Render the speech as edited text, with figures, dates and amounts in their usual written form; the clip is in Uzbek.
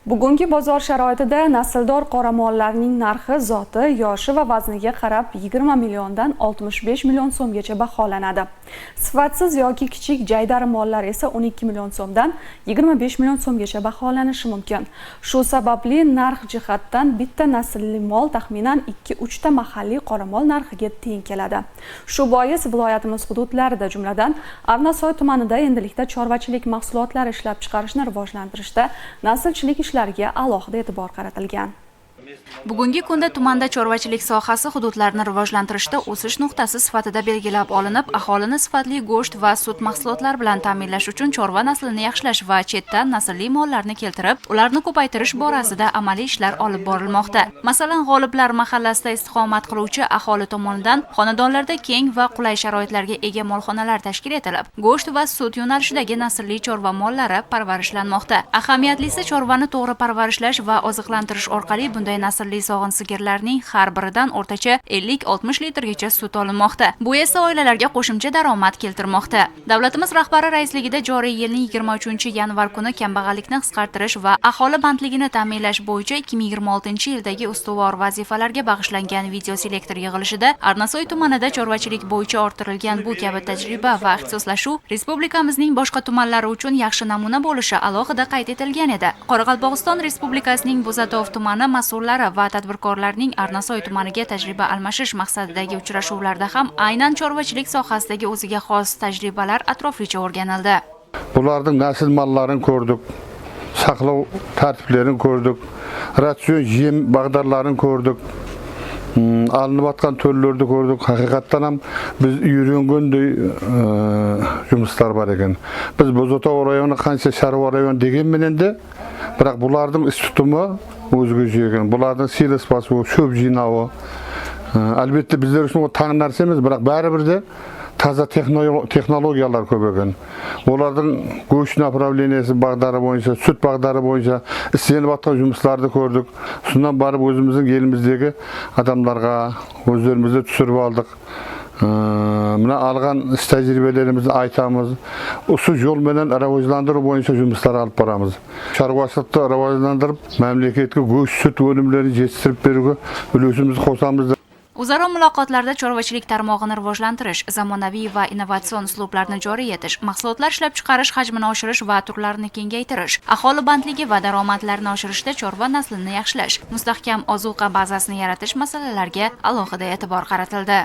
Bugungi bozor sharoitida nasldor qoramollarning narxi zoti, yoshi va vazniga qarab 20 milliondan 65 million so'mgacha baholanadi. Sifatsiz yoki kichik jaydari mollar esa 12 million so'mdan 25 million so'mgacha baholanishi mumkin. Shu sababli narx jihatdan bitta naslli mol taxminan 2-3 ta mahalliy qoramol narxiga teng keladi. Shu bois viloyatimiz hududlarida, jumladan Arnasoy tumanida endilikda chorvachilik mahsulotlari ishlab chiqarishni rivojlantirishda naslchilik ishlariga alohida e'tibor qaratilgan. Bugungi kunda tumanda chorvachilik sohasi hududlarni rivojlantirishda o'sish nuqtasi sifatida belgilab olinib, aholini sifatli go'sht va sut mahsulotlari bilan ta'minlash uchun chorva naslini yaxshilash va chetdan naslli mollarni keltirib, ularni ko'paytirish borasida amaliy ishlar olib borilmoqda. Masalan, G'oliblar mahallasida istiqomat qiluvchi aholi tomonidan xonadonlarda keng va qulay sharoitlarga ega molxonalar tashkil etilib, go'sht va sut yo'nalishidagi naslli chorva mollari parvarishlanmoqda. Ahamiyatlisi chorvani to'g'ri parvarishlash va oziqlantirish orqali bunday naslli sog'in sigirlarning har biridan o'rtacha 50-60 litrgacha sut olinmoqda. Bu esa oilalarga qo'shimcha daromad keltirmoqda. Davlatimiz rahbari raisligida joriy yilning 23-yanvar kuni kambag'allikni qisqartirish va aholi bandligini ta'minlash bo'yicha 2026-yildagi ustuvor vazifalarga bag'ishlangan video selektor yig'ilishida Arnasoy tumanida chorvachilik bo'yicha orttirilgan bu kabi tajriba va ixtisoslashuv respublikamizning boshqa tumanlari uchun yaxshi namuna bo'lishi alohida qayd etilgan edi. Qoraqalpog'iston Respublikasining Bo'zatov tumani mas'ullari va tadbirkorlarning Arnasoy tumaniga tajriba almashish maqsadidagi uchrashuvlarda ham aynan chorvachilik sohasidagi o'ziga xos tajribalar atroflicha o'rganildi. Bularning nasl mollarini ko'rdik, saqlov tartiblarini ko'rdik, ratsion yem bag'darlarini ko'rdik. Alınıbatkan türlerde gördük. Hakikaten ham biz yürüyengönдөй жұмыстар бар ekan. Biz Bo'zatov rayonu qancha Sharva rayonu degen menen de, biroq bularning ish tutumi o'zgacha ekan. Bularning silasbasi, shöp jinavi. Albatta bizlar uchun o tang narsa emas, biroq baribir de taza texnologiyalar ko'p ekan. Ularning go'sht направленияsi bag'dari bo'yicha, sut bag'dari bo'yicha istenib atgan жұмыстарды ko'rdik. Shundan barib o'zimizning elimizdagi adamlarga o'zlarimizga tushirib oldik. Mana algan tajribalarimizni aytamiz. Usul yo'l bilan rivojlantiruv bo'yicha жұмыстар olib boramiz. Chorvachilikni rivojlantirib, mamlakatga go'sht, sut өнімlerini yetishtirib berishga ulesimizni qo'shamiz. O'zaro muloqotlarda chorvachilik tarmog'ini rivojlantirish, zamonaviy va innovatsion uslublarni joriy etish, mahsulotlar ishlab chiqarish hajmini oshirish va turlarini kengaytirish, aholi bandligi va daromadlarini oshirishda chorva naslini yaxshilash, mustahkam ozuqa bazasini yaratish masalalarga alohida e'tibor qaratildi.